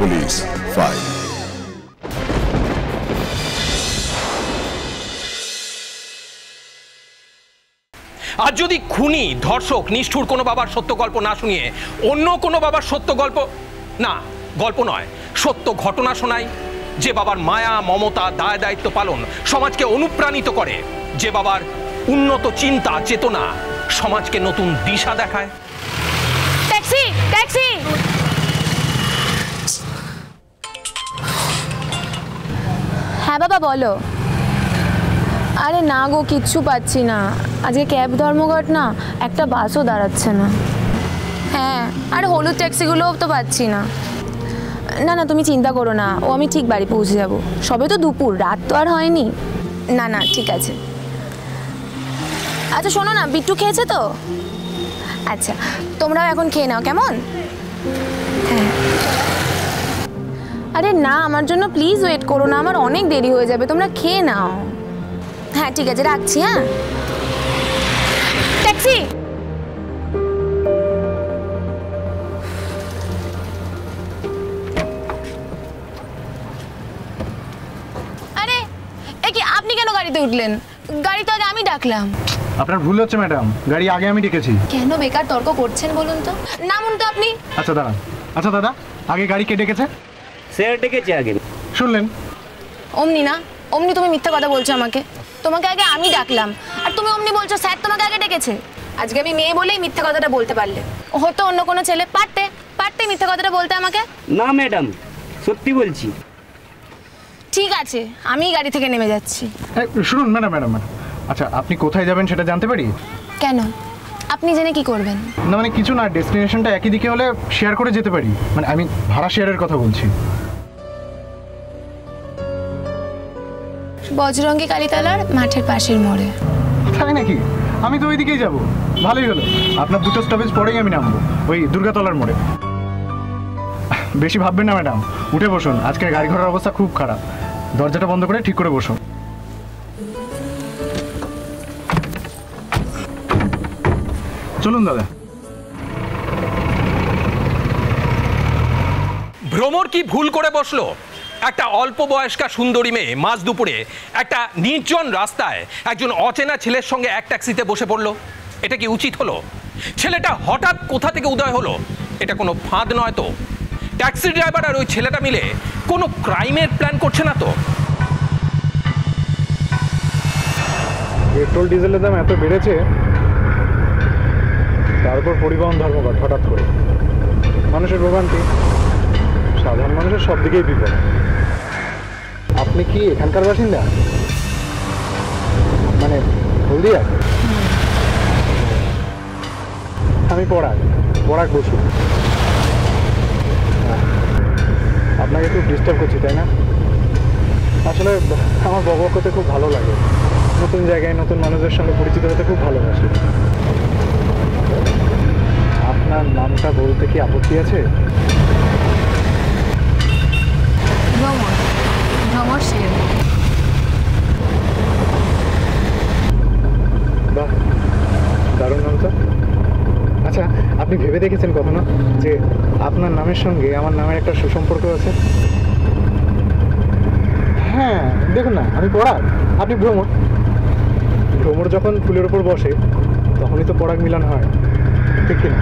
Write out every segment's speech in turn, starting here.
Police file. আর যদি খুনি, ধর্ষক, নিষ্ঠুর কোনো বাবার সত্য গল্প না শুনিয়ে অন্য কোনো বাবার সত্য গল্প, না গল্প নয়, সত্য ঘটনা শোনায়, যে বাবার মায়া, মমতা, দায় দায়িত্ব পালন সমাজকে অনুপ্রাণিত করে, যে বাবার উন্নত চিন্তা, চেতনা সমাজকে নতুন দিশা দেখায়। Taxi, taxi. হ্যাঁ বাবা বলো। আরে না গো, কিচ্ছু পাচ্ছি না। আজকে ক্যাব ধর্মঘট না, একটা বাসও দাঁড়াচ্ছে না। হ্যাঁ, আর হলুদ ট্যাক্সিগুলোও তো পাচ্ছি না। না না, তুমি চিন্তা করো না, ও আমি ঠিক বাড়ি পৌঁছে যাব। সবে তো দুপুর, রাত তো আর হয়নি। না না ঠিক আছে। আচ্ছা শোনো না, বিট্টু খেয়েছে তো? আচ্ছা তোমরাও এখন খেয়ে নাও কেমন? হ্যাঁ। আরে না, আমার জন্য প্লিজ ওয়েট করো না, আমার অনেক দেরি হয়ে যাবে, তোমরা খেয়ে নাও। হ্যাঁ ঠিক আছে, রাখছি। হ্যাঁ ট্যাক্সি। আরে এ কি, আপনি কেন গাড়িতে উঠলেন? গাড়ি তো আগে আমি ডাকলাম। আপনার ভুল হচ্ছে ম্যাডাম, গাড়ি আগে আমি ডেকেছি। কেন বেকার তর্ক করছেন বলুন তো? নামুন তো আপনি। আচ্ছা দাঁড়ান। আচ্ছা দাদা, আগে গাড়ি কে ডেকেছে? স্যার ডেকেছে আগে। শুনলেন? অমনি না, অমনি তুমি মিথ্যা কথা বলছো আমাকে। তোমাকে আগে আমি ডাকলাম আর তুমি অমনি বলছো স্যার তোমাকে আগে ডেকেছে। আজকে আমি মেয়ে বলেই মিথ্যা কথাটা বলতে পারলে, হয়তো অন্য কোনো ছেলে পারতে মিথ্যা কথাটা বলতে আমাকে। না ম্যাডাম, সত্যি বলছি। ঠিক আছে, আমি গাড়ি থেকে নেমে যাচ্ছি। শুনুন ম্যাডাম, আচ্ছা আপনি কোথায় যাবেন সেটা জানতে পারি? কেন, আপনি জেনে কি করবেন? না মানে কিছু না, ডেস্টিনেশনটা একই দিকে হলে শেয়ার করে যেতে পারি, মানে আমি ভাড়া শেয়ারের কথা বলছি। বজরঙ্গী কালীতলার মাঠের পাশের মোড়ে। তাই নাকি? আমি তো ওই দিকেই যাবো। ভালোই হলো, আপনার দুটো স্টপেজ পরেই আমি নামবো, ওই দুর্গাতলার মোড়ে। বেশি ভাববেন না ম্যাডাম, উঠে বসুন। আজকের গাড়ি ঘোড়ার অবস্থা খুব খারাপ, দরজাটা বন্ধ করে ঠিক করে বসুন। চলুন দাদা। ভ্রমর কি ভুল করে বসলো? একটা অল্প বয়স্কা সুন্দরী মেয়ে মাঝ দুপুরে একটা নির্জন রাস্তায় একজন অচেনা ছেলের সঙ্গে এক ট্যাক্সিতে বসে পড়লো। এটা কি উচিত হলো? ছেলেটা হঠাৎ কোথা থেকে উদয় হলো? এটা কোনো ফাঁদ নয় তো? ট্যাক্সি ড্রাইভার আর ওই ছেলেটা মিলে কোনো ক্রাইমের প্ল্যান করছে না তো? পেট্রোল ডিজেলের দাম এত বেড়েছে, তারপর পরিবহন ধর্মঘট হঠাৎ করে, মানুষের ভোগান্তি, সাধারণ মানুষের সব দিকেই বিপদ। আপনি কি এখানকার বাসিন্দা? মানে হলদিয়া? আমি পরাগ বসু। আপনাকে খুব ডিস্টার্ব করছি তাই না? আসলে আমার বক করতে খুব ভালো লাগে, নতুন জায়গায় নতুন মানুষের সঙ্গে পরিচিত হতে খুব ভালোবাসি। আপনার নামটা বলতে কি আপত্তি আছে? ভ্রমর সেন। বাহ, দারুণ নাম তো। আচ্ছা আপনি ভেবে দেখেছেন কখনো যে আপনার নামের সঙ্গে আমার নামের একটা সুসম্পর্ক আছে? হ্যাঁ দেখুন না, আমি পরাগ, আপনি ভ্রমর। ভ্রমর যখন ফুলের ওপর বসে তখনই তো পরাগ মিলন হয়, ঠিক কিনা?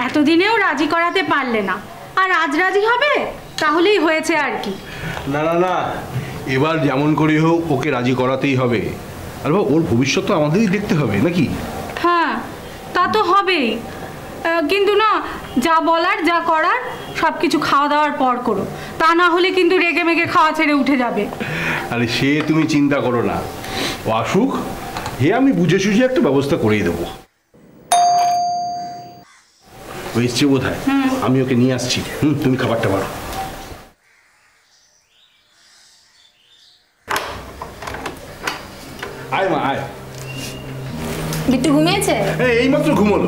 এতদিনেও রাজি করাতে পারলে না, আর আজ রাজি হবে? তাহলেই হয়েছে আর কি। না না না, এবার যেমন করে হোক ওকে রাজি করাতেই হবে। আর বাবা, ওর ভবিষ্যৎ তো আমাদেরই দেখতে হবে নাকি? হ্যাঁ তা তো হবেই, কিন্তু না, যা বলার যা করার সব কিছু খাওয়া দাওয়ার পর করো, তা না হলে কিন্তু রেগে মেগে খাওয়া ছেড়ে উঠে যাবে। আরে সে তুমি চিন্তা করো না, ও আসুক, হে আমি বুঝে সুঝে একটা ব্যবস্থা করেই দেবো। ও এসছে বোধ হয়, আমি ওকে নিয়ে আসছি। তুমি খাবারটা বাড়ো। আয় মা আয়। বিট্টু ঘুমিয়েছে? এইমাত্র ঘুমোলো,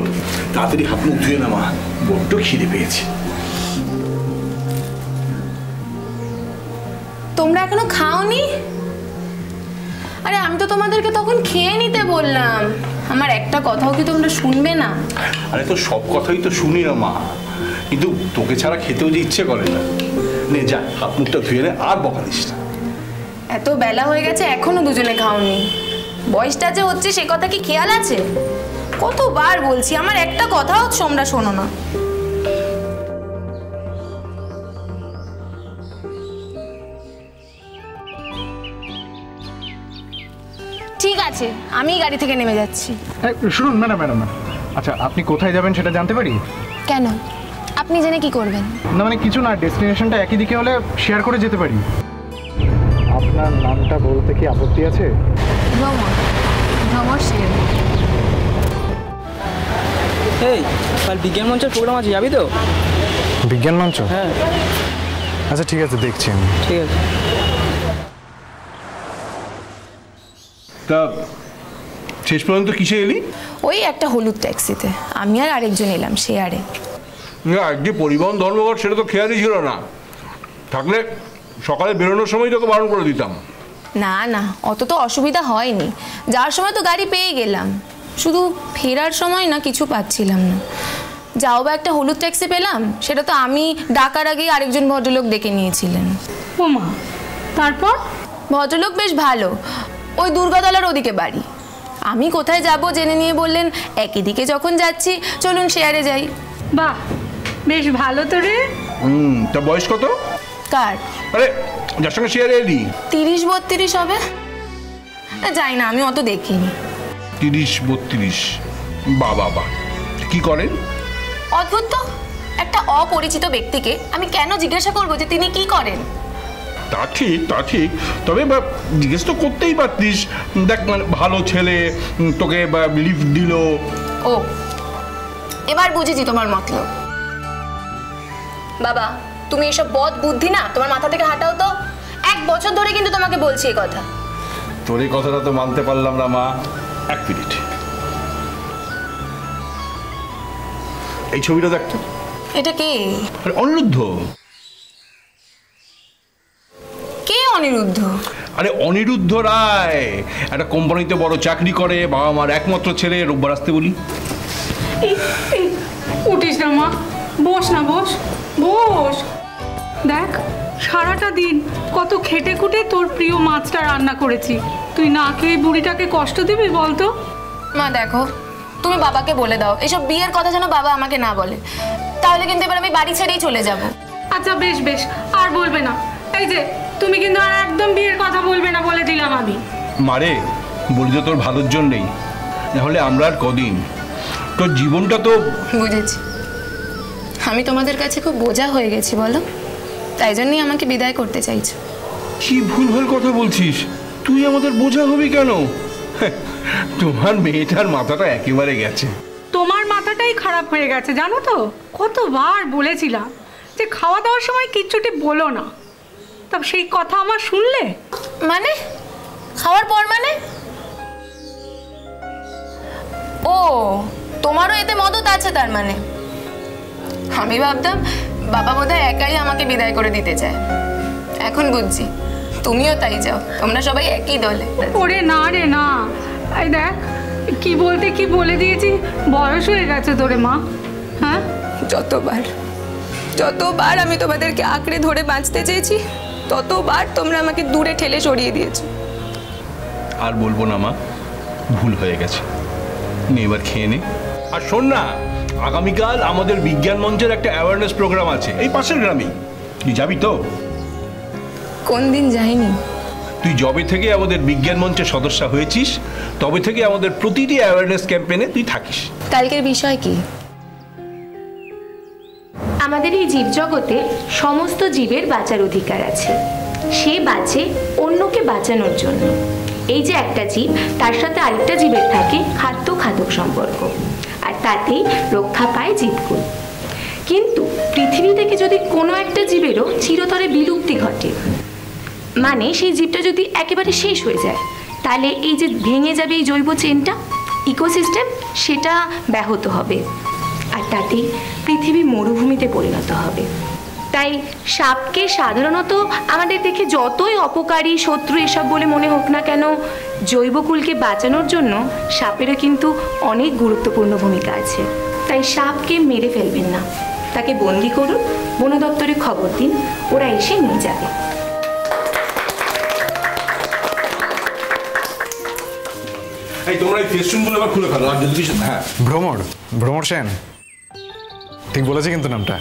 তাড়াতাড়ি হাত মুখ ধুয়ে না মা, বড্ড খিদে পেয়েছে। তোমরা তোমরা এখনো খাওনি? আরে আমি তো তোমাদেরকে তখন খেয়ে নিতে বললাম, আমার একটা কথাও কি তোমরা শুনবে না? আরে তো সব কথাই তো শুনি না মা, কিন্তু তোকে ছাড়া খেতেও যে ইচ্ছে করে না। নে যা, হাত মুখটা ধুয়ে নে, আর বকা দিস না। এত বেলা হয়ে গেছে এখনো দুজনে খাওনি। বয়সটা যে হচ্ছে সে কথা কি খেয়াল আছে? কতবার বলছি, আমার একটা কথাও তোমরা শোনো না। ঠিক আছে, আমি গাড়ি থেকে নেমে যাচ্ছি। শুনুন ম্যাডাম, আচ্ছা আপনি কোথায় যাবেন সেটা জানতে পারি? কেন, আপনি জেনে কি করবেন? না মানে কিছু না, ডেস্টিনেশনটা একই দিকে হলে শেয়ার করে যেতে পারি। আপনার নামটা বলতে কি আপত্তি আছে? ভ্রমর সেন। এই কাল বিজ্ঞান মঞ্চের প্রোগ্রাম আছে, যাবি তো? বিজ্ঞান মঞ্চ? হ্যাঁ। আচ্ছা ঠিক আছে, দেখছি আমি। ঠিক আছে। তা শেষ পর্যন্ত কিসে এলি? ওই একটা হলুদ ট্যাক্সিতে, আমি আর আরেকজন এলাম শেয়ারে। না, যে পরিবহন ধর্মঘট সেটা তো খেয়ালই ছিল না, থাকলে সকালে বেরোনোর সময় তোকে বারণ করে দিতাম। না না, অত তো অসুবিধা হয়নি, যাওয়ার সময় তো গাড়ি পেয়ে গেলাম, শুধু ফেরার সময় না কিছু পাচ্ছিলাম না। যাও বা একটা হলুদ ট্যাক্সি পেলাম, সেটা তো আমি ডাকার আগেই আরেকজন ভদ্রলোক ডেকে নিয়েছিলেন। ও মা, তারপর? ভদ্রলোক বেশ ভালো, ওই দুর্গাতলার ওদিকে বাড়ি। আমি কোথায় যাব জেনে নিয়ে বললেন একই দিকে যখন যাচ্ছি চলুন শেয়ারে যাই। বাহ, বেশ ভালো তো রে। তা বয়স কত? কার? আরে যার সঙ্গে শেয়ারে এলি। 30-32 হবে, যাই না, আমি অত দেখিনি। 30-32? বাবা বা, কি করেন? অদ্ভুত তো, একটা অপরিচিত ব্যক্তিকে আমি কেন জিজ্ঞাসা করবো যে তিনি কি করেন? তা ঠিক, তবে জিজ্ঞেস তো করতেই পারতিস। দেখ মানে ভালো ছেলে, তোকে লিফট দিল। ও, এবার বুঝেছি তোমার মতলব। বাবা, তুমি এসব বদ বুদ্ধি না তোমার মাথা থেকে হাঁটাও তো। 1 বছর ধরে কিন্তু তোমাকে বলছি এই কথা। তোর এই কথাটা তো মানতে পারলাম না মা। 1 মিনিট, এই ছবিটা দেখতো। এটা কে? অনিরুদ্ধ। কে অনিরুদ্ধ? আরে অনিরুদ্ধ রায় একটা কোম্পানিতে বড় চাকরি করে, বাবা মার একমাত্র ছেলে। রোববার আসতে বলি। উঠিস না মা, বস না, বস। দেখ, সারাটা দিন কত খেটে খুটে তোর প্রিয় মাছটা রান্না করেছি, তুই না খেয়ে বুড়িটাকে কষ্ট দিবি বলতো? মা দেখো, তুমি বাবাকে বলে দাও এসব বিয়ের কথা যেন বাবা আমাকে না বলে, তাহলে কিন্তু এবার আমি বাড়ি ছেড়েই চলে যাব। আচ্ছা বেশ, আর বলবে না। এই যে তুমি কিন্তু আর একদম বিয়ের কথা বলবে না বলে দিলাম আমি। মারে বলি তো তোর ভালোর জন্যেই, নাহলে আমরা আর কদিন, তোর জীবনটা তো। বুঝেছি, আমি তোমাদের কাছে খুব বোঝা হয়ে গেছি বলো, তাই জন্যই আমাকে বিদায় করতে চাইছো। কি ভুলভাল কথা বলছিস, তুই আমাদের বোঝা হবি কেন? তোমার মেয়েটার মাথাটা একেবারে গেছে। তোমার মাথাটাই খারাপ হয়ে গেছে জানো তো। কতবার বলেছিলাম যে খাওয়া দাওয়ার সময় কিচ্ছুটি বলো না, তব সেই কথা আমার শুনলে? মানে খাওয়ার পর মানে? ও, তোমারও এতে মদত আছে তার মানে? আমি ভাবতাম বাবা বোধহয় একাই আমাকে বিদায় করে দিতে চায়, এখন বুঝছি তুমিও তাই চাও, তোমরা সবাই একই দলে। ওরে না রে না, এই দেখ কি বলতে কি বলে দিয়েছি, বয়স হয়ে গেছে তোরে মা। হ্যাঁ, যতবার আমি তোমাদেরকে আঁকড়ে ধরে বাঁচতে চেয়েছি ততবার তোমরা আমাকে দূরে ঠেলে সরিয়ে দিয়েছো। আর বলবো না মা, ভুল হয়ে গেছে। নে এবার খেয়ে নে। আর শোন না, আগামীকাল আমাদের বিজ্ঞান মঞ্চের একটা অ্যাওয়ারনেস প্রোগ্রাম আছে এই পাশের গ্রামেই, তুই যাবি তো? কোন দিন যাইনি? তুই যবে থেকে আমাদের বিজ্ঞান মঞ্চের সদস্য হয়েছিস তবে থেকে আমাদের প্রতিটি অ্যাওয়ারনেস ক্যাম্পেইনে তুই থাকিস। কালকের বিষয় কি? আমাদের এই জীবজগতে সমস্ত জীবের বাঁচার অধিকার আছে, সে বাঁচে অন্যকে বাঁচানোর জন্য। এই যে একটা জীব, তার সাথে আরেকটা জীবের থাকে খাদ্য খাদক সম্পর্ক, আর তাতেই রক্ষা পায় জীবকুল। কিন্তু পৃথিবী থেকে যদি কোনো একটা জীবেরও চিরতরে বিলুপ্তি ঘটে, মানে সেই জীবটা যদি একেবারে শেষ হয়ে যায়, তাহলে এই যে ভেঙে যাবে এই জৈব চেনটা, ইকোসিস্টেম, সেটা ব্যাহত হবে, আর তাতেই পৃথিবী মরুভূমিতে পরিণত হবে। তাই সাপকে সাধারণত আমাদের দেখে যতই অপকারী শত্রু এসব বলে মনে হোক না কেন, জৈবকুলকে বাঁচানোর জন্য সাপেরও কিন্তু অনেক গুরুত্বপূর্ণ ভূমিকা আছে। তাই সাপকে মেরে ফেলবেন না, তাকে বন্দি করুন, বন দপ্তরে খবর দিন, ওরা এসে নিয়ে যাবে। এই তোমরা এই ফেস্টুনগুলো আবার খুলে ফেলো, আর যদি কিছু হ্যাঁ। ভ্রমর সেন, ঠিক বলেছি কিন্তু নামটা।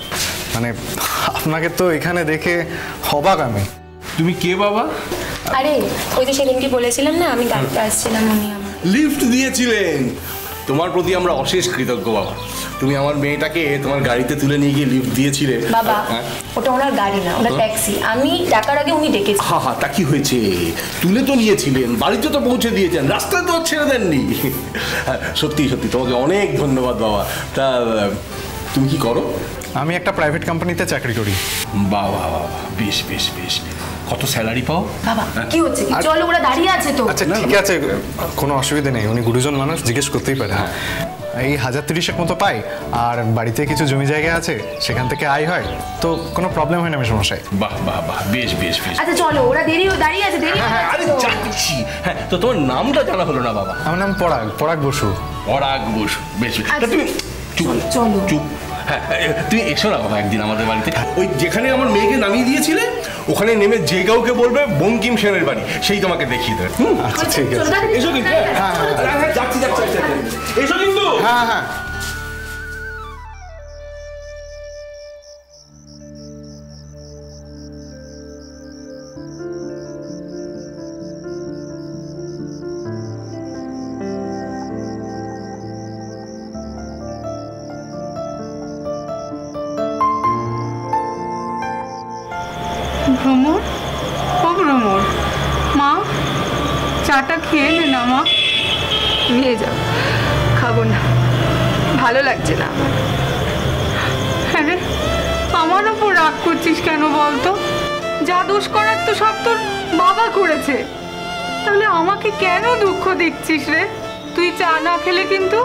মানে আপনাকে তো এখানে দেখে অবাক আমি। তুমি কে বাবা? আরে ওই যে সেদিনকে বলেছিলাম না আমি গাড়িতে আসছিলাম, উনি আমার লিফট দিয়েছিলেন। তোমার প্রতি আমরা অশেষ কৃতজ্ঞ বাবা। তুমি আমার মেয়েটাকে তোমার গাড়িতে তুলে নিয়ে গিয়ে লিফট দিয়েছিলে। বাবা ওটা ওনার গাড়ি না, ওটা ট্যাক্সি। আমি ডাকার আগে উনি ডেকেছেন। হা হা, তা কি হয়েছে? তুলে তো নিয়েছিলেন, বাড়িতে তো পৌঁছে দিয়েছেন, রাস্তায় তো ছেড়ে দেননি। সত্যি সত্যি তোমাকে অনেক ধন্যবাদ বাবা। তা তুমি কি করো? আমি একটা প্রাইভেট কোম্পানিতে চাকরি করি। বাহ বাহ বাহ, বেশ বেশ বেশ। কত স্যালারি পাও? বাবা কি হচ্ছে কি? চলো ওরা দাঁড়িয়ে আছে তো। আচ্ছা ঠিক আছে, কোনো অসুবিধা নেই, উনি গুরুজন মানুষ, জিজ্ঞেস করতেই পারে। এই 1030 মতো পাই, আর বাড়িতে কিছু জমি জায়গা আছে, সেখান থেকে আয় হয়, তো কোনো প্রবলেম হয় না মেশমশাই। বাহ বাহ বাহ, বেশ বেশ বেশ। আচ্ছা চলো, ওরা দাঁড়িয়ে আছে, দেরি হয়ে আরে যাচ্ছে তো। যাচ্ছি। হ্যাঁ, তো তোমার নামটা জানা হলো না বাবা। আমার নাম পরাগ বসু। পরাগ বসু, বেশ বেশ। তা তুমি চুপ চলো চুপ। হ্যাঁ, তুমি এসো না বাবা একদিন আমাদের বাড়িতে। ওই যেখানে আমার মেয়েকে নামিয়ে দিয়েছিলে ওখানে নেমে যে কাউকে বলবে বঙ্কিম সেনের বাড়ি, সেই তোমাকে দেখিয়ে দেবে। আচ্ছা ঠিক আছে, এসো কিন্তু। যাচ্ছি যাচ্ছি, এসো কিন্তু। হ্যাঁ হ্যাঁ। ভ্রমর, ও ভ্রমর, মা চাটা খেয়ে নে না মা। নিয়ে যাও। খাবো না, ভালো লাগছে না আমার। হ্যাঁ রে, আমার ওপর রাগ করছিস কেন বলতো? যা দোষ করার তো সব তোর বাবা করেছে, তাহলে আমাকে কেন দুঃখ দিচ্ছিস রে? তুই চা না খেলে কিন্তু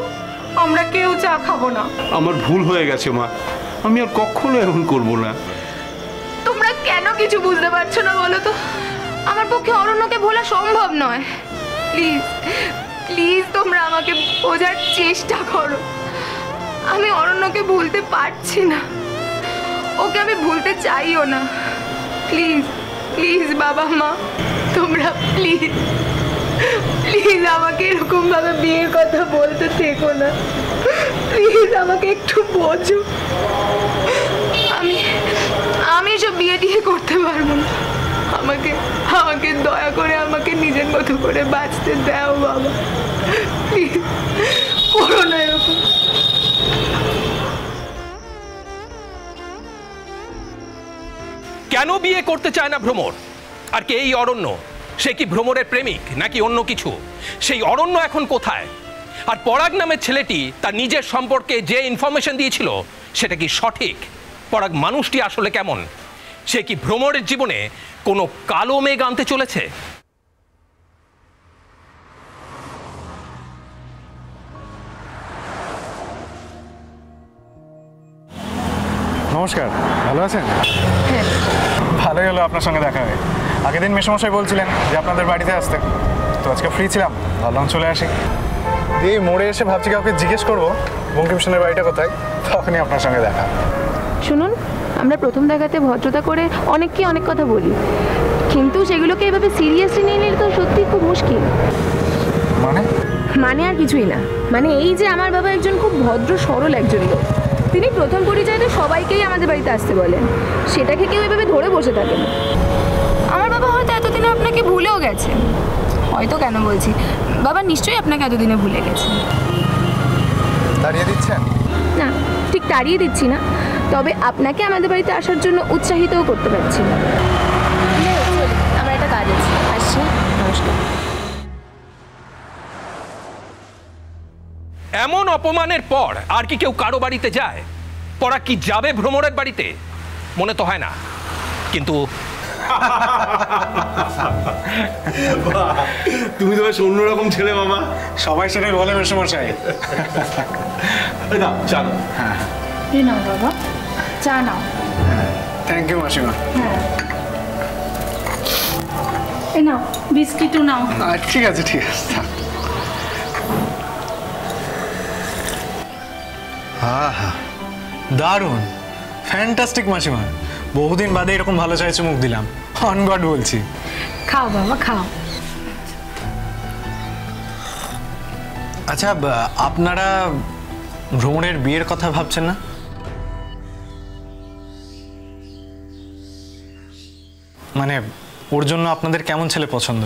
আমরা কেউ চা খাবো না। আমার ভুল হয়ে গেছে মা, আমি আর কখনো এমন করব না। তোমরা কেন কিছু বুঝতে পারছো না বলো তো? আমার পক্ষে অরণ্যকে ভোলা সম্ভব নয়। প্লিজ প্লিজ তোমরা আমাকে বোঝার চেষ্টা করো। আমি অরণ্যকে ভুলতে পারছি না, ওকে আমি ভুলতে চাইও না। প্লিজ প্লিজ বাবা মা, তোমরা প্লিজ প্লিজ আমাকে এরকম ভাবে বিয়ের কথা বলতে থেকো না। প্লিজ আমাকে একটু বোঝো। আমি সব বিয়ে টিয়ে করতে পারবো না। আমাকে দয়া করে আমাকে নিজের মতো করে বাঁচতে দাও বাবা। প্লিজ করো না এরকম। কেন বিয়ে করতে চায় না ভ্রমর? আর কে এই অরণ্য? সে কি ভ্রমরের প্রেমিক নাকি অন্য কিছু? সেই অরণ্য এখন কোথায়? আর পরাগ নামের ছেলেটি তার নিজের সম্পর্কে যে ইনফরমেশন দিয়েছিল সেটা কি সঠিক? পরাগ মানুষটি আসলে কেমন? সে কি ভ্রমরের জীবনে কোনো কালো মেঘ আনতে চলেছে? নমস্কার, ভালো আছেন? ভালোই হলো আপনার সঙ্গে দেখা হয়। আগের দিন মেসমশাই বলছিলেন যে আপনাদের বাড়িতে আসতে, তো আজকে ফ্রি ছিলাম, ভাবলাম চলে আসি। দিয়ে মোড়ে এসে ভাবছি কাউকে জিজ্ঞেস করবো বঙ্কিম সেনের বাড়িটা কোথায়, তখনই আপনার সঙ্গে দেখা। শুনুন, আমরা প্রথম দেখাতে ভদ্রতা করে অনেককে অনেক কথা বলি, কিন্তু সেগুলোকে এভাবে সিরিয়াসলি নিয়ে নিলে তো সত্যি খুব মুশকিল। মানে আর কিছুই না, মানে এই যে আমার বাবা একজন খুব ভদ্র সরল একজন লোক। তিনি প্রথম পরিচয়তে সবাইকেই আমাদের বাড়িতে আসতে বলেন, সেটাকে কেউ এভাবে ধরে বসে থাকে না। আমার বাবা হয়তো এতদিনে আপনাকে ভুলেও গেছে। হয়তো কেন বলছি, বাবা নিশ্চয়ই আপনাকে এতদিনে ভুলে গেছে। দাঁড়িয়ে দিচ্ছেন? না, ঠিক তাড়িয়ে দিচ্ছি না, তবে আপনাকে আমাদের বাড়িতে আসার জন্য উৎসাহিতও করতে পারছি না। আমার একটা কাজ আছে, আসছি। নমস্কার। এমন অপমানের পর আর কি কেউ কারো বাড়িতে যায়? পরাগ কি যাবে ভ্রমরের বাড়িতে? মনে তো হয় না, কিন্তু তুমি তো বেশ অন্যরকম ছেলে বাবা। সবাই সেটাই বলে মেসমশাই। না চলো। নাও বাবা, চা নাও। থ্যাংক ইউ মাসিমা। এই নাও বিস্কিটও নাও। ঠিক আছে ঠিক আছে। হ্যাঁ, দারুণ, ফ্যান্টাস্টিক মাসিমা। বহুদিন বাদে এরকম ভালো চায়ে চুমুক দিলাম, অন গড বলছি। খাও বাবা খাও। আচ্ছা, আপনারা ভ্রমণের বিয়ের কথা ভাবছেন না? মানে ওর জন্য আপনাদের কেমন ছেলে পছন্দ?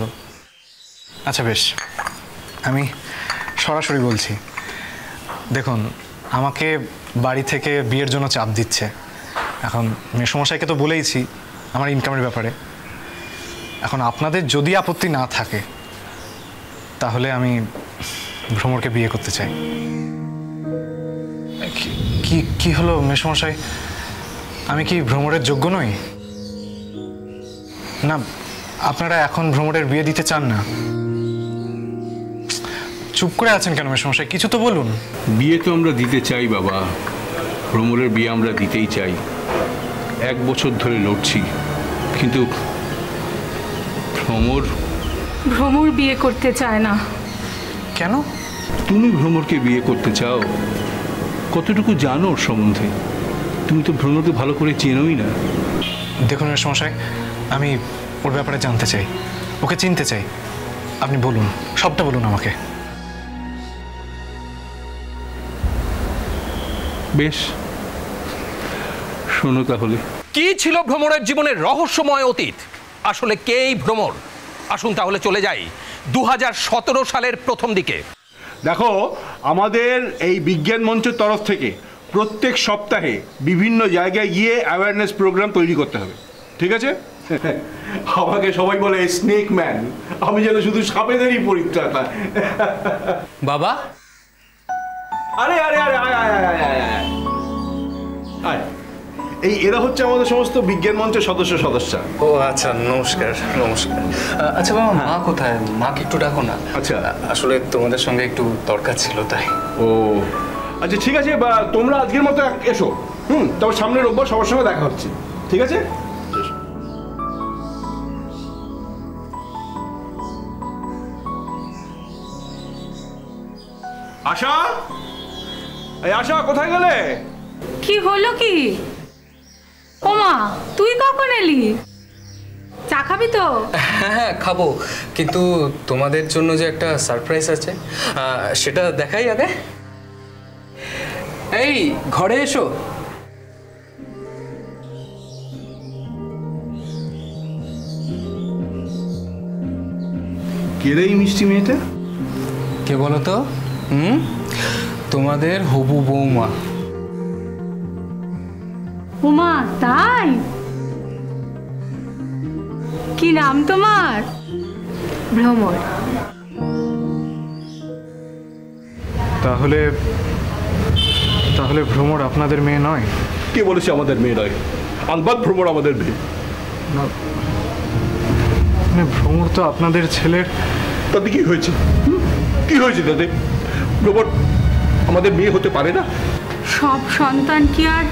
আচ্ছা বেশ, আমি সরাসরি বলছি। দেখুন, আমাকে বাড়ি থেকে বিয়ের জন্য চাপ দিচ্ছে। এখন মেসমশাইকে তো বলেইছি আমার ইনকামের ব্যাপারে। এখন আপনাদের যদি আপত্তি না থাকে তাহলে আমি ভ্রমরকে বিয়ে করতে চাই। কি কি হলো মেসমশাই, আমি কি ভ্রমরের যোগ্য নই? না, আপনারা এখন ভ্রমরের বিয়ে দিতে চান না? চুপ করে আছেন কেন মেসমশাই, কিছু তো বলুন। বিয়ে তো আমরা দিতে চাই বাবা, ভ্রমরের বিয়ে আমরা দিতেই চাই। 1 বছর ধরে লড়ছি, কিন্তু ভ্রমর বিয়ে করতে চায় না। কেন? তুমি ভ্রমরকে বিয়ে করতে চাও? কতটুকু জানো ওর সম্বন্ধে? তুমি তো ভ্রমরকে ভালো করে চেনোই না। দেখুন মেসমশাই, আমি ওর ব্যাপারে জানতে চাই, ওকে চিনতে চাই। আপনি বলুন, সবটা বলুন আমাকে। বেশ, শোনো তাহলে। কি ছিল ভ্রমরের জীবনের রহস্যময় অতীত? আসলে কে এই ভ্রমর? আসুন তাহলে চলে যাই 2017 সালের প্রথম দিকে। দেখো, আমাদের এই বিজ্ঞান মঞ্চের তরফ থেকে প্রত্যেক সপ্তাহে বিভিন্ন জায়গায় গিয়ে অ্যাওয়ারনেস প্রোগ্রাম তৈরি করতে হবে, ঠিক আছে? আমাকে সবাই বলে স্নেক ম্যান, আমি যেন শুধু সাপেদেরই পরিত্রাতা। বাবা, আরে আরে আরে আয় আয় আয় আয় আয় আয়। এরা হচ্ছে আমাদের সমস্ত বিজ্ঞান মঞ্চের সদস্য। ও আচ্ছা, নমস্কার নমস্কার। আচ্ছা বাবা, মা কোথায়? মাকে একটু ডাকো না। আচ্ছা, আসলে তোমাদের সঙ্গে একটু দরকার ছিল তাই। ও আচ্ছা, ঠিক আছে, বা তোমরা আজকের মতো এসো। তবে সামনের রোববার সবার সঙ্গে দেখা হচ্ছে, ঠিক আছে? আশা, এই আশা কোথায় গেলে? কি হলো কি? ওমা, তুই কখন এলি? চা খাবি তো? হ্যাঁ খাবো, কিন্তু তোমাদের জন্য যে একটা সারপ্রাইজ আছে সেটা দেখাই আগে। এই ঘরে এসো। কে রে এই মিষ্টি মেয়েটা? কে বলো তো? তোমাদের হবু বৌমা। ওমা, তাই? কি নাম তোমার? ভ্রমর। তাহলে তাহলে ভ্রমর আপনাদের মেয়ে নয়? কে বলেছে আমাদের মেয়ে নয়? আলবাত ভ্রমর আমাদের মেয়ে। মানে ভ্রমর তো আপনাদের ছেলের। তাতে কি হয়েছে? কি হয়েছে তাতে? ভ্রমর আমাদের মেয়ে হতে পারে না? সব সন্তান কি আর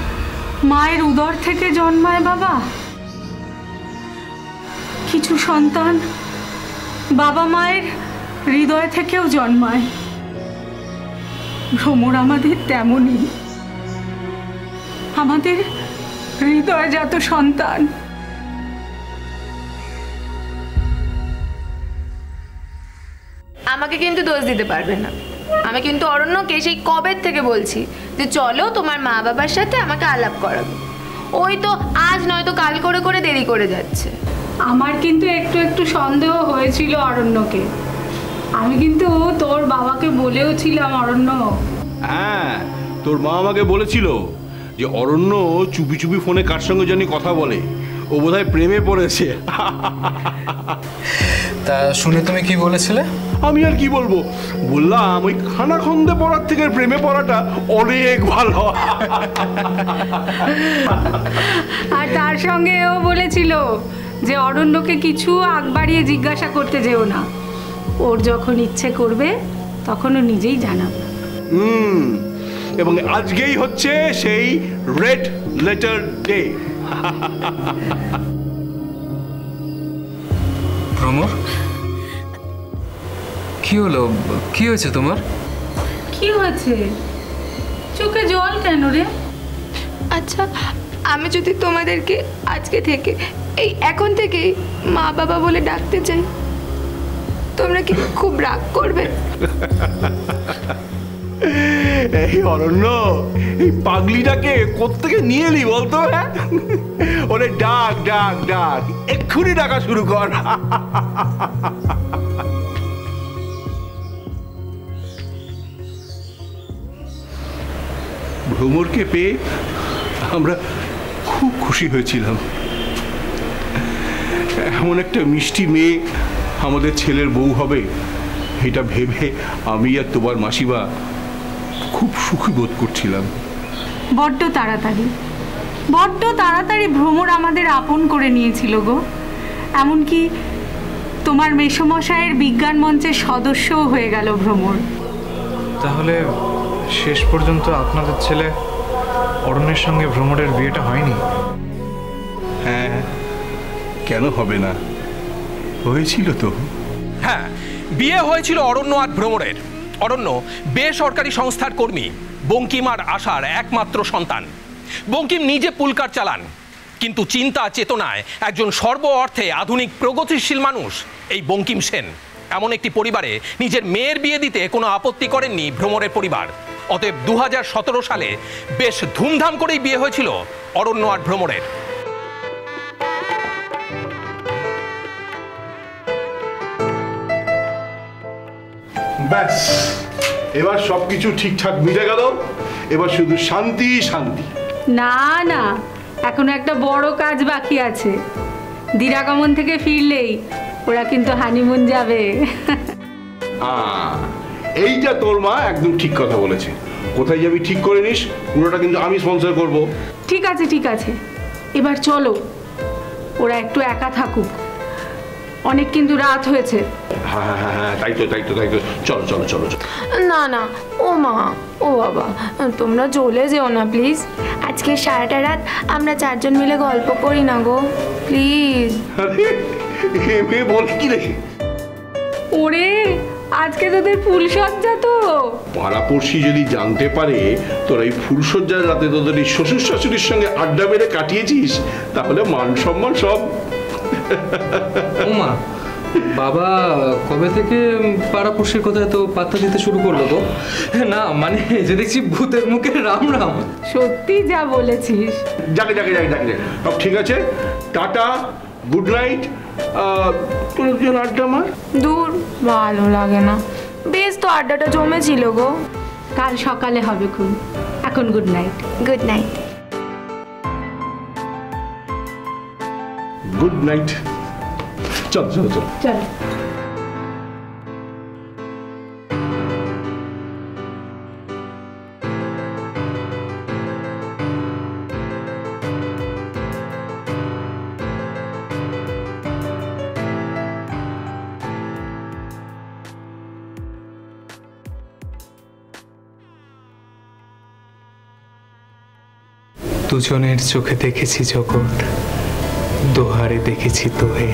মায়ের উদর থেকে জন্মায় বাবা? কিছু সন্তান বাবা মায়ের হৃদয় থেকেও জন্মায়। ভ্রমর আমাদের তেমনই, আমাদের হৃদয়জাত সন্তান। আমাকে কিন্তু দোষ দিতে পারবে না। আমি কিন্তু অরণ্যকে সেই কবের থেকে বলছি যে চলো তোমার মা বাবার সাথে আমাকে আলাপ করাবো। ওই তো আজ নয়তো কাল করে করে দেরি করে যাচ্ছে। আমার কিন্তু একটু একটু সন্দেহ হয়েছিল অরণ্যকে। আমি কিন্তু তোর বাবাকে বলেও ছিলাম অরণ্য। হ্যাঁ, তোর মা আমাকে বলেছিল যে অরণ্য চুপি চুপি ফোনে কার সঙ্গে জানি কথা বলে, ও বোধহয় প্রেমে পড়েছে। তা শুনে তুমি কি বলেছিলে? আমি আর কি বলবো, বললাম ওই খানাখন্দে পড়ার থেকে প্রেমে পড়াটা অনেক ভালো। আর তার সঙ্গে ও বলেছিল যে অরণ্যকে কিছু আগ বাড়িয়ে জিজ্ঞাসা করতে যেও না, ওর যখন ইচ্ছে করবে তখন ও নিজেই জানাবে। এবং আজকেই হচ্ছে সেই রেড লেটার ডে। ভ্রমর, কি হলো? কি হয়েছে তোমার? কি হয়েছে? চোখে জল কেন রে? আচ্ছা, আমি যদি তোমাদেরকে আজকে থেকে এখন থেকেই মা বাবা বলে ডাকতে চাই, তোমরা কি খুব রাগ করবে? এই অরণ্য, এই পাগলিটাকে কোত্থেকে নিয়ে এলি বলতো? হ্যাঁ, ওরে ডাক ডাক ডাক, এক্ষুনি ডাকা শুরু কর। ভ্রমরকে পেয়ে আমরা খুব খুশি হয়েছিলাম। এমন একটা মিষ্টি মেয়ে আমাদের ছেলের বউ হবে, এটা ভেবে আমি আর তোমার মাসিমা খুব সুখী বোধ করছিলাম। বড্ড তাড়াতাড়ি ভ্রমর আমাদের আপন করে নিয়েছিল গো। এমনকি তোমার মেসমশাইয়ের বিজ্ঞান মঞ্চের সদস্যও হয়ে গেল ভ্রমর। তাহলে শেষ পর্যন্ত আপনাদের ছেলে অরণ্যের সঙ্গে ভ্রমরের বিয়েটা হয়নি? হ্যাঁ, কেন হবে না, হয়েছিল তো। হ্যাঁ, বিয়ে হয়েছিল অরণ্য আর ভ্রমরের। অরণ্য বেসরকারি সংস্থার কর্মী, বঙ্কিম আর আশার একমাত্র সন্তান। বঙ্কিম নিজে পুলকার চালান, কিন্তু চিন্তা চেতনায় একজন সর্ব অর্থে আধুনিক প্রগতিশীল মানুষ এই বঙ্কিম সেন। এমন একটি পরিবারে নিজের মেয়ের বিয়ে দিতে কোনো আপত্তি করেননি ভ্রমরের পরিবার। অতএব 2017 সালে বেশ ধুমধাম করেই বিয়ে হয়েছিল অরণ্য আর ভ্রমরের। ব্যাস, এবার সবকিছু ঠিকঠাক মিটে গেল। এবার শুধু শান্তি শান্তি। না না, এখনো একটা বড় কাজ বাকি আছে। দিরাগমন থেকে ফিরলেই ওরা কিন্তু হানিমুন যাবে। এইটা তোর মা একদম ঠিক কথা বলেছে। কোথায় যাবি ঠিক করে নিস, পুরোটা কিন্তু আমি স্পন্সর করব। ঠিক আছে ঠিক আছে, এবার চলো, ওরা একটু একা থাকুক, অনেক কিন্তু রাত হয়েছে। হ্যাঁ হ্যাঁ হ্যাঁ, তাই তো তাই তো তাই তো, চলো চলো চলো চলো। না না, ও মা, ও বাবা, তোমরা চলে যেও না প্লিজ। আজকে সারাটা রাত আমরা চারজন মিলে গল্প করি না গো, প্লিজ। আরে এ মেয়ে বল কি রে? ওরে, আজকে তোদের ফুলসজ্জা তো। পাড়াপড়শি যদি জানতে পারে তোরা এই ফুলসজ্জার রাতে তোদের এই শ্বশুর শাশুড়ির সঙ্গে আড্ডা মেরে কাটিয়েছিস, তাহলে মান সম্মান সব। ওমা, বাবা কবে থেকে পাড়াপড়শির কথা তো পাত্তা দিতে শুরু করলো গো? না মানে যে দেখছি ভূতের মুখে রাম রাম। সত্যি যা বলেছিস। যাকে যাকে যাকে যাকে সব ঠিক আছে, টাটা, গুড নাইট। তোর আড্ডা মার। দূর, ভালো লাগে না। বেশ তো আড্ডাটা জমেছিল গো। কাল সকালে হবে খুন। এখন good night. Good night. Good night. চল চল চল চল। দুজনের চোখে দেখেছি জগৎ, দোহারে দেখেছি তোহে,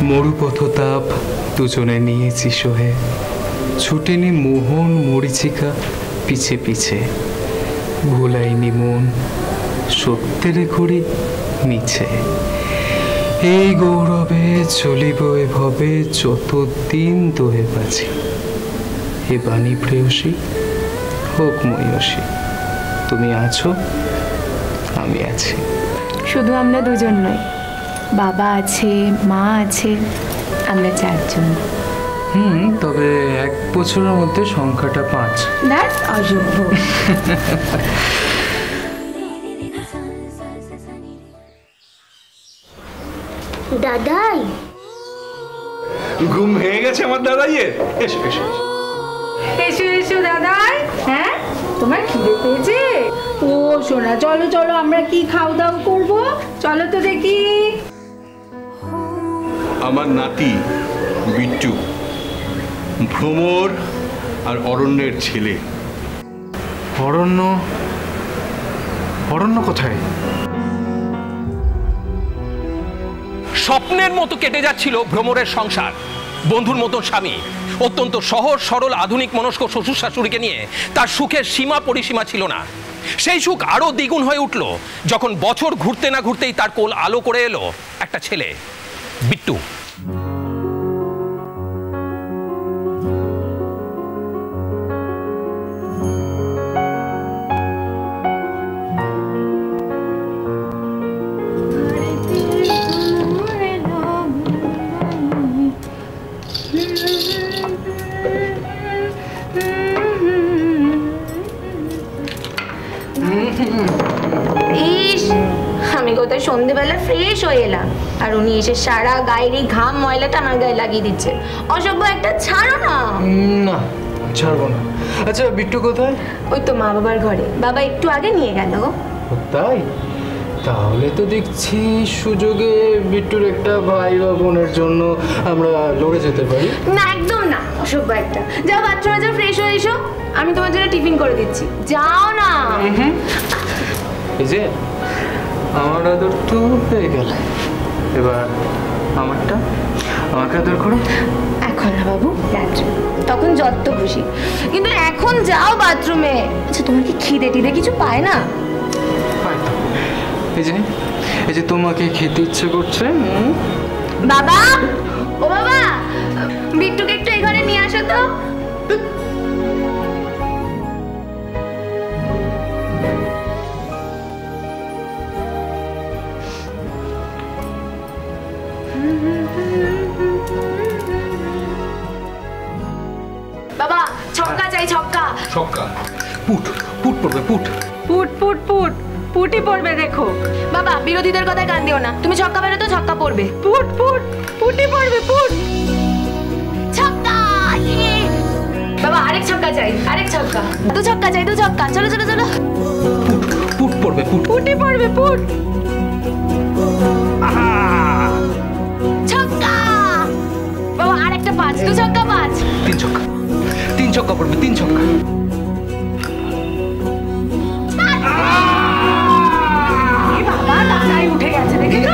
মরুপথতাপ দুজনে নিয়েছি সোহে, ছুটেনি মোহন মরিচিকা পিছে পিছে, ভুলাইনি মন সত্যের ঘুরি মিছে। এই গৌরবে চলিব এভাবে যতদিন তোহে বাঁচি, হে বাণী প্রেয়সী হোক ময়সী, তুমি আছো আমি আছি। শুধু আমরা দুজন নই, বাবা আছে, মা আছে, আমরা চারজন। তবে 1 বছরের মধ্যে সংখ্যাটা 5। দ্যাটস অযোগ্য। দাদাই, ঘুম ভেঙে গেছে আমার দাদাইয়ের। এসো এসো এসো এসো দাদাই। হ্যাঁ, তোমার খিদে পেয়েছে? ও সোনা, চলো চলো, আমরা কি খাওয়া দাওয়া করবো, চলো তো দেখি। আমার নাতি বিট্টু, ভ্রমর আর অরণ্যের ছেলে। অরণ্য? অরণ্য কোথায়? স্বপ্নের মতো কেটে যাচ্ছিল ভ্রমরের সংসার। বন্ধুর মতো স্বামী, অত্যন্ত সহজ সরল আধুনিক মনস্ক শ্বশুর শাশুড়িকে নিয়ে তার সুখের সীমা পরিসীমা ছিল না। সেই সুখ আরো দ্বিগুণ হয়ে উঠল যখন বছর ঘুরতে না ঘুরতেই তার কোল আলো করে এলো একটা ছেলে, বিট্টু। আমি কোথায় সন্ধেবেলা ফ্রেশ হয়ে এলাম আর উনি এসে সারা গায়ের এই ঘাম ময়লাটা আমার গায়ে লাগিয়ে দিচ্ছে। অসভ্য একটা, ছাড়ো না। না ছাড়বো না। আচ্ছা বিট্টু কোথায়? ওই তো মা বাবার ঘরে, বাবা একটু আগে নিয়ে গেল। তাই? তাহলে তো দেখছি সুযোগে বিট্টুর একটা ভাই বা বোনের জন্য আমরা লড়ে যেতে পারি। না একদম না, অসভ্য একটা। যাও বাথরুমে যাও, ফ্রেশ হয়ে এসো, আমি তোমার জন্য টিফিন করে দিচ্ছি, যাও না। এই যে আমার আদর তো হয়ে গেল, এবার আমারটা আমাকে আদর করো। এখন না বাবু, রাত্রে তখন যত খুশি, কিন্তু এখন যাও বাথরুমে। আচ্ছা তোমার কি খিদে টিদে কিছু পায় না? এই যে তোমাকে খেতে ইচ্ছে করছে। বাবা, ও বাবা, বিট্টুকে একটু এই ঘরে নিয়ে আসো তো। বাবা ছক্কা চাই, ছক্কা। ছক্কা? পুট পুট পড়বে, পুট পুট পুট পুট পুটি পড়বে দেখো। বাবা বিরোধীদের কথায় কান দিও না, তুমি ছক্কা বেরো তো ছক্কা পড়বে। পুট পুট পুটি পড়বে, পুট ছক্কা। বাবা আরেক ছক্কা চাই, আরেক ছক্কা। দু ছক্কা চাই, দু ছক্কা। চলো চলো চলো। পুট পড়বে, পুট পুটি পড়বে, পুট ছক্কা। বাবা আরেকটা পাঁচ, দু ছক্কা পাঁচ। তিন ছক্কা, তিন ছক্কা পড়বে, তিন ছক্কা। বাবা দাদাই উঠে গেছে, দেখেছো?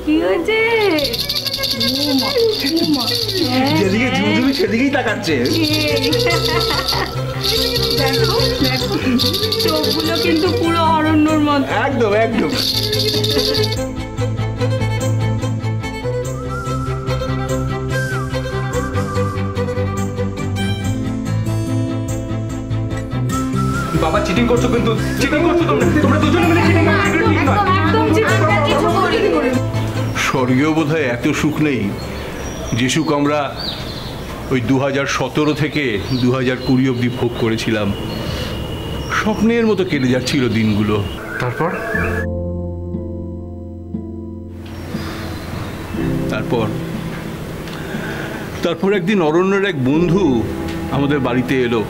কি হয়েছে? যেদিকে ঝুমঝুমি সেদিকেই তাকাচ্ছে। দেখো দেখো, চোখগুলো কিন্তু পুরো অরণ্যর মতো। একদম একদম। বাবা চিটিং করছো, কিন্তু চিটিং করছো তোমরা দুজনে মিলে চিটিং করছো, এটা ঠিক নয়। একদম স্বর্গেও বোধহয় এত সুখ নেই যে সুখ আমরা ওই 2017 থেকে 2020 অবধি ভোগ করেছিলাম। স্বপ্নের মতো কেটে যাচ্ছিল দিনগুলো। তারপর তারপর তারপর একদিন অরণ্যের এক বন্ধু আমাদের বাড়িতে এলো।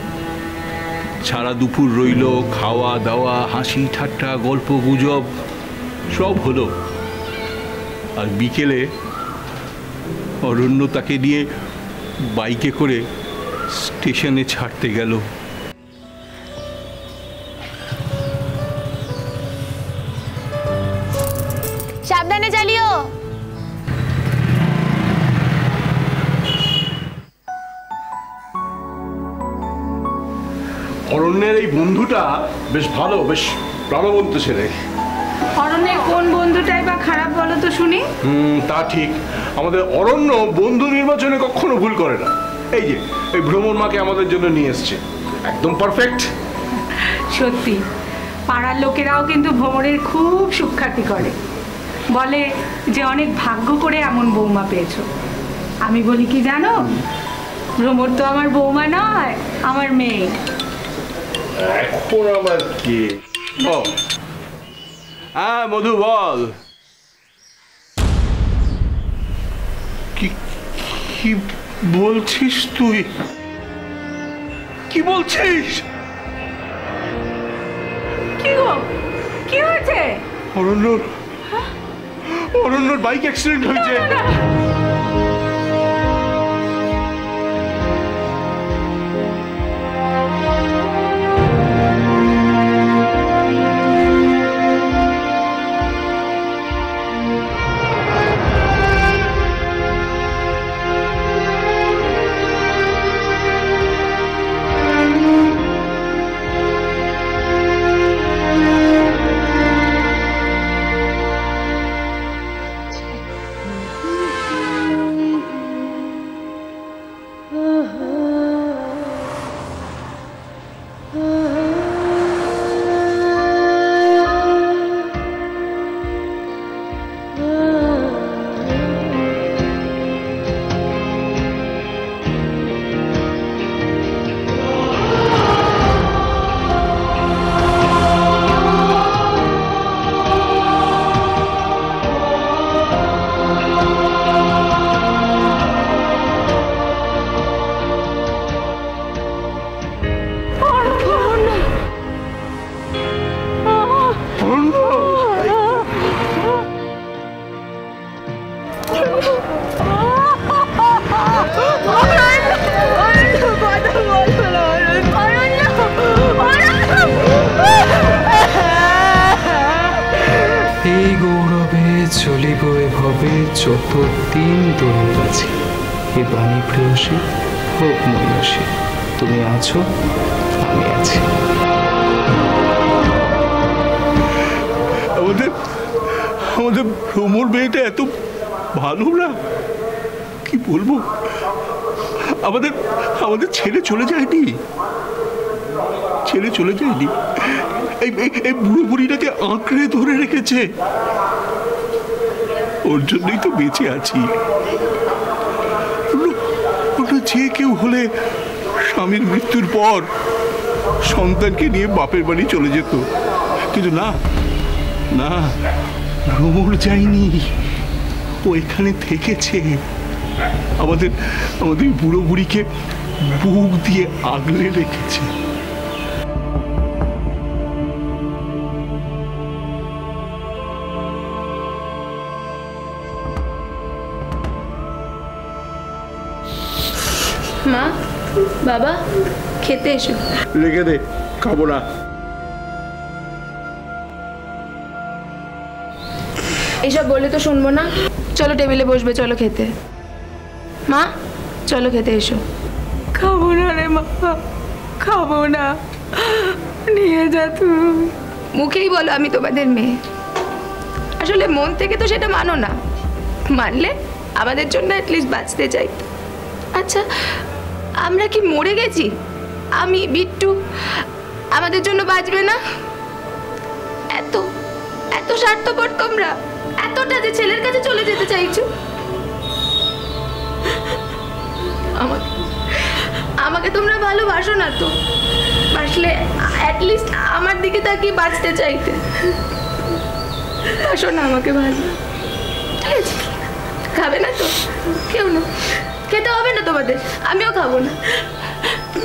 সারা দুপুর রইল, খাওয়া দাওয়া, হাসি ঠাট্টা, গল্প গুজব সব হলো। আর বিকেলে অরণ্য তাকে নিয়ে বাইকে করে স্টেশনে ছাড়তে গেল। সাবধানে চালিও। অরণ্যের এই বন্ধুটা বেশ ভালো, বেশ প্রাণবন্ত ছেলে। অরণ্যের কোন বন্ধুটাই বা খারাপ বলো তো শুনি? তা ঠিক। আমাদের অরণ্য বন্ধু নির্বাচনে কখনো ভুল করে না। এই যে এই ভ্রমণ মাকে আমাদের জন্য নিয়ে এসছে, একদম পারফেক্ট। সত্যি পাড়ার লোকেরাও কিন্তু ভ্রমণের খুব সুখ্যাতি করে, বলে যে অনেক ভাগ্য করে এমন বৌমা পেয়েছো। আমি বলি কি জানো, ভ্রমর তো আমার বৌমা নয়, আমার মেয়ে। এখন আবার কে? হ্যাঁ মধু বল। কি বলছিস তুই? কি বলছিস? কি গো, কি হয়েছে? অরণ্যর বাইক অ্যাক্সিডেন্ট হয়েছে। এই গৌরবে চলিব এভাবে যতদিন তোরে বাঁচি। এ বাণী প্রেয়সী হোক ময়সী, তুমি আছো আমি আছি। আমাদের ভ্রমর মেয়েটা এত ভালো না, কি বলবো। আমাদের ছেড়ে চলে যায়নি, এই বুড়ো বুড়িটাকে আঁকড়ে ধরে রেখেছে। ওর জন্যই তো বেঁচে আছি। যে কেউ হলে স্বামীর মৃত্যুর পর সন্তানকে নিয়ে বাপের বাড়ি চলে যেত, কিন্তু না, ভ্রমর যায়নি, ও এখানে থেকেছে। আমাদের বুড়ো বুড়িকে বুক দিয়ে আগলে রেখেছে। মা, বাবা, খেতে এসো। রেখে দে, খাবো না। এসব বললে তো শুনবো না। চলো টেবিলে বসবে, চলো খেতে। মা, চলো খেতে এসো। খাবো না রে মা, খাবো না, নিয়ে যা তুই। মুখেই বলো আমি তোমাদের মেয়ে, আসলে মন থেকে তো সেটা মানো না। মানলে আমাদের জন্য অ্যাটলিস্ট বাঁচতে চাই। আচ্ছা, আমরা কি মরে গেছি? আমি, বিট্টু, আমাদের জন্য বাঁচবে না? এত এত স্বার্থপর তোমরা, এতটা যে ছেলের কাছে চলে যেতে চাইছো। আমাকে তোমরা ভালোবাসো না তো? বাসলে অ্যাটলিস্ট আমার দিকে তাকিয়ে বাঁচতে চাইতে। বাসো না আমাকে ভালো, ঠিক আছে? খাবে না তো? কেউ না, খেতে হবে না তোমাদের, আমিও খাবো না।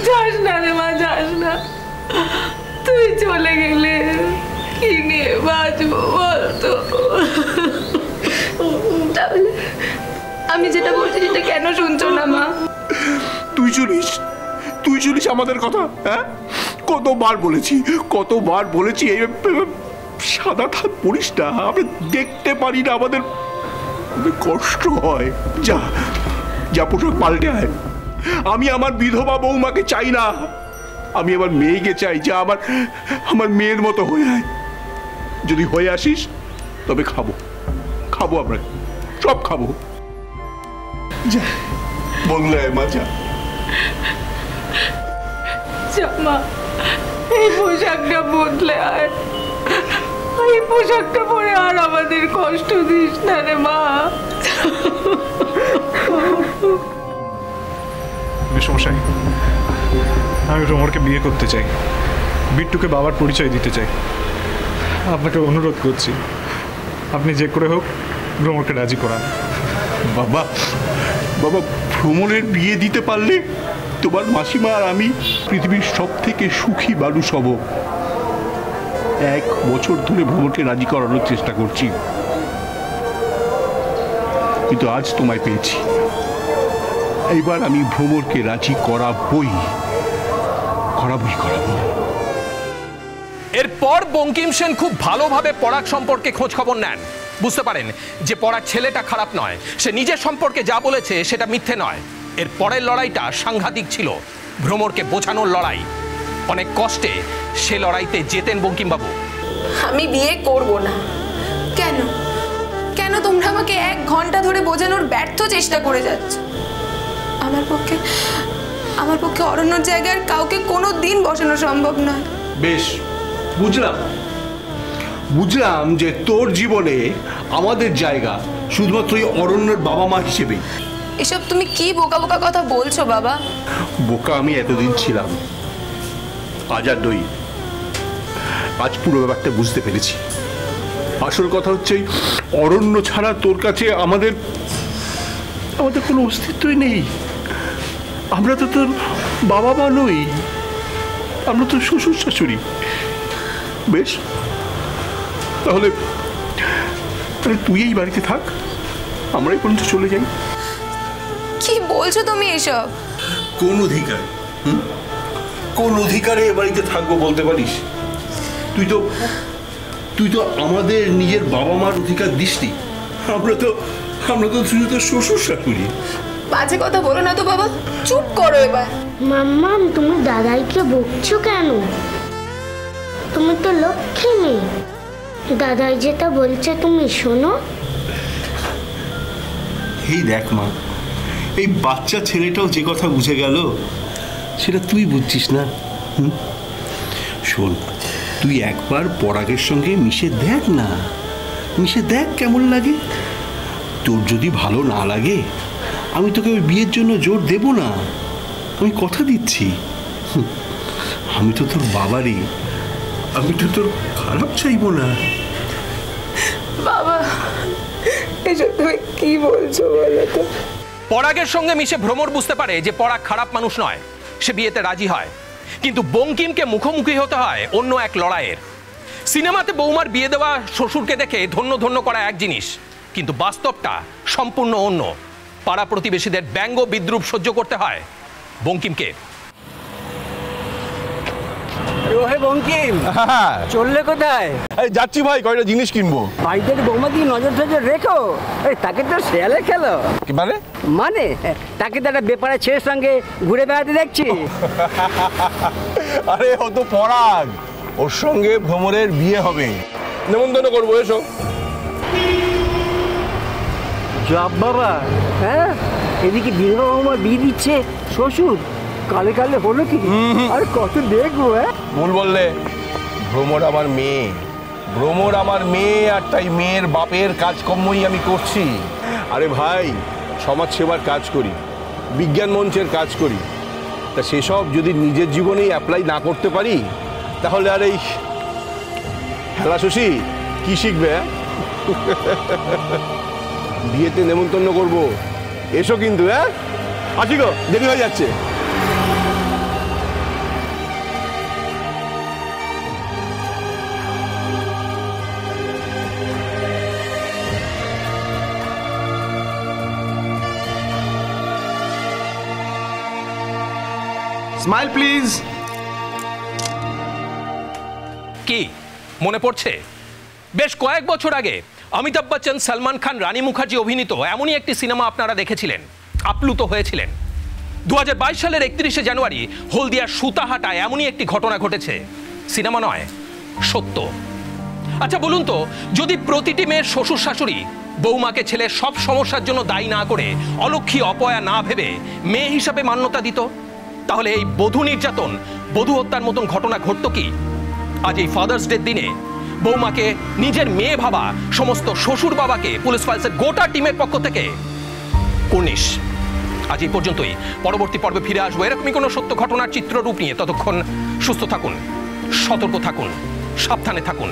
যাস না রে মা, যাস না। তুই চলে গেলে কি নিয়ে বাঁচবো বলতো? তাহলে আমি যেটা বলছি সেটা কেন শুনছো না মা? তুই শুনিস আমাদের কথা? হ্যাঁ, কতবার বলেছি এই সাদা থাক পড়িস না। আমরা দেখতে পারি না, আমাদের কষ্ট হয়। যা পোশাক পাল্টে আয়। আমি আমার বিধবা বৌমাকে চাই না, আমি আমার মেয়েকে চাই। যা আমার মেয়ের মতো হয়ে আয়। যদি হয়ে আসিস তবে খাবো, আমরা সব খাবো। যা, বদলে আয় মা, যা। মা, এই পোশাকটা বদলে আয়। এই পোশাকটা পরে আর আমাদের কষ্ট দিস না রে মা। সমস্যাই, আমি ভ্রমরকে বিয়ে করতে চাই, বিট্টুকে বাবার পরিচয় দিতে চাই। আপনাকে অনুরোধ করছি, আপনি যে করে হোক ভ্রমরকে রাজি করান। বাবা ভ্রমণের বিয়ে দিতে পারলে তোমার মাসিমা আর আমি পৃথিবীর সব থেকে সুখী মানুষ হব। 1 বছর ধরে ভ্রমণকে রাজি করানোর চেষ্টা করছি, কিন্তু আজ তোমায় পেয়েছি। এইবার আমি ভ্রমণকে রাজি করাবই। এরপর বঙ্কিম সেন খুব ভালোভাবে পরাগ সম্পর্কে খোঁজ খবর নেন, বুঝতে পারেন যে পরাগ ছেলেটা খারাপ নয়, সে নিজের সম্পর্কে যা বলেছে সেটা মিথ্যে নয়। এর পরের লড়াইটা সাংঘাতিক ছিল, ভ্রমরকে বোঝানোর লড়াই। অনেক কষ্টে সে লড়াইতে জেতেন বঙ্কিমবাবু। আমি বিয়ে করব না। কেন কেন তোমরা আমাকে 1 ঘন্টা ধরে বোঝানোর ব্যর্থ চেষ্টা করে যাচ্ছ? আমার পক্ষে অরণ্যর জায়গায় কাউকে কোনো দিন বসানো সম্ভব নয়। বেশ, বুঝলাম যে তোর জীবনে আমাদের জায়গা শুধুমাত্র অরণ্যের বাবা মা হিসেবে। এসব তুমি কি বোকা বোকা কথা বলছো বাবা? বোকা আমি এতদিন ছিলাম, আজ আর নই। আজ পুরো ব্যাপারটা বুঝতে পেরেছি। আসল কথা হচ্ছে অরণ্য ছাড়া তোর কাছে আমাদের কোনো অস্তিত্বই নেই। আমরা তো তোর বাবা মা নই, আমরা তো শ্বশুর শাশুড়ি। বেশ, তাহলে তুই এই বাড়িতে থাক, আমরা এই পর্যন্ত চলে যাই। কি বলছো তুমি এসব? কোন অধিকারে এ বাড়িতে থাকবো বলতে পারিস? তুই তো আমাদের নিজের বাবা মার অধিকার দিসনি। আমরা তো শুধু তোর শ্বশুর শাশুড়ি। বাজে কথা বলো না তো বাবা, চুপ করো এবার। মাম্মাম, তুমি দাদাইকে বকছো কেন? তুমি তো লক্ষ্মী মেয়ে, দাদাই যেটা বলছে তুমি শোনো। এই দেখ মা, এই বাচ্চা ছেলেটাও যে কথা বুঝে গেল সেটা তুই বুঝছিস না। শোন, তুই একবার পরাগের সঙ্গে মিশে দেখ কেমন লাগে। তোর যদি ভালো না লাগে আমি তোকে ওই বিয়ের জন্য জোর দেব না, আমি কথা দিচ্ছি। আমি তো তোর বাবারই, আমি তো তোর খারাপ চাইবো না। বাবা, এসব তুমি কি বলছো বলো তো? পরাগের সঙ্গে মিশে ভ্রমর বুঝতে পারে যে পরাগ খারাপ মানুষ নয়, সে বিয়েতে রাজি হয়। কিন্তু বঙ্কিমকে মুখোমুখি হতে হয় অন্য এক লড়াইয়ের। সিনেমাতে বৌমার বিয়ে দেওয়া শ্বশুরকে দেখে ধন্য ধন্য করা এক জিনিস, কিন্তু বাস্তবটা সম্পূর্ণ অন্য। পাড়া প্রতিবেশীদের ব্যঙ্গ বিদ্রুপ সহ্য করতে হয় বঙ্কিমকে। ওহে বঙ্কিম, চললে কোথায়? যাচ্ছি ভাই, কয়টা জিনিস কিনবো। বাড়িতে বৌমা কি নজর টজর রেখো, তাকে তো শেয়ালে খেলো। মানে তাকে তো একটা বেপারে ছেলের সঙ্গে ঘুরে বেড়াতে দেখছি। আরে ও তো পরাগ, ওর সঙ্গে ভ্রমরের বিয়ে হবে, নেমন্তন্ন করবো, এসো। জব বাবা, হ্যাঁ, এদিকে বিধবা বৌমা বিয়ে দিচ্ছে শ্বশুর, কালে কালে হলো কি? আর কত দেখবো। ভুল বললে, ভ্রমর আমার মেয়ে, আর তাই মেয়ের বাপের কাজকর্মই আমি করছি। আরে ভাই, সমাজ সেবার কাজ করি, বিজ্ঞান মঞ্চের কাজ করি, তা সেসব যদি নিজের জীবনেই অ্যাপ্লাই না করতে পারি তাহলে আর এই হেলা শশী কি শিখবে? বিয়েতে নেমন্তন্ন করবো, এসো কিন্তু। হ্যাঁ, আসি গো, দেরি হয়ে যাচ্ছে। Smile please. কি মনে পড়ছে? বেশ কয়েক বছর আগে অমিতাভ বচ্চন, সলমান খান, রানী মুখার্জি অভিনীত এমনই একটি সিনেমা আপনারা দেখেছিলেন, আপ্লুত হয়েছিলেন। 2022 সালের 31শে জানুয়ারি হলদিয়ার সুতাহাটায় এমনই একটি ঘটনা ঘটেছে। সিনেমা নয়, সত্য। আচ্ছা বলুন তো, যদি প্রতিটি মেয়ের শ্বশুর শাশুড়ি বৌমাকে ছেলের সব সমস্যার জন্য দায়ী না করে, অলক্ষী অপয়া না ভেবে মেয়ে হিসাবে মান্যতা দিত, তাহলে এই বধূ নির্যাতন, বধূ হত্যার মতন ঘটনা ঘটত কি? আজ এই ফাদার্স ডে দিনে বৌমাকে নিজের মেয়ে ভাবা সমস্ত শ্বশুর বাবাকে পুলিশ ফাইলসের গোটা টিমের পক্ষ থেকে কুর্নিশ। আজ এই পর্যন্তই। পরবর্তী পর্বে ফিরে আসবো এরকমই কোনো সত্য ঘটনার চিত্ররূপ নিয়ে। ততক্ষণ সুস্থ থাকুন, সতর্ক থাকুন, সাবধানে থাকুন।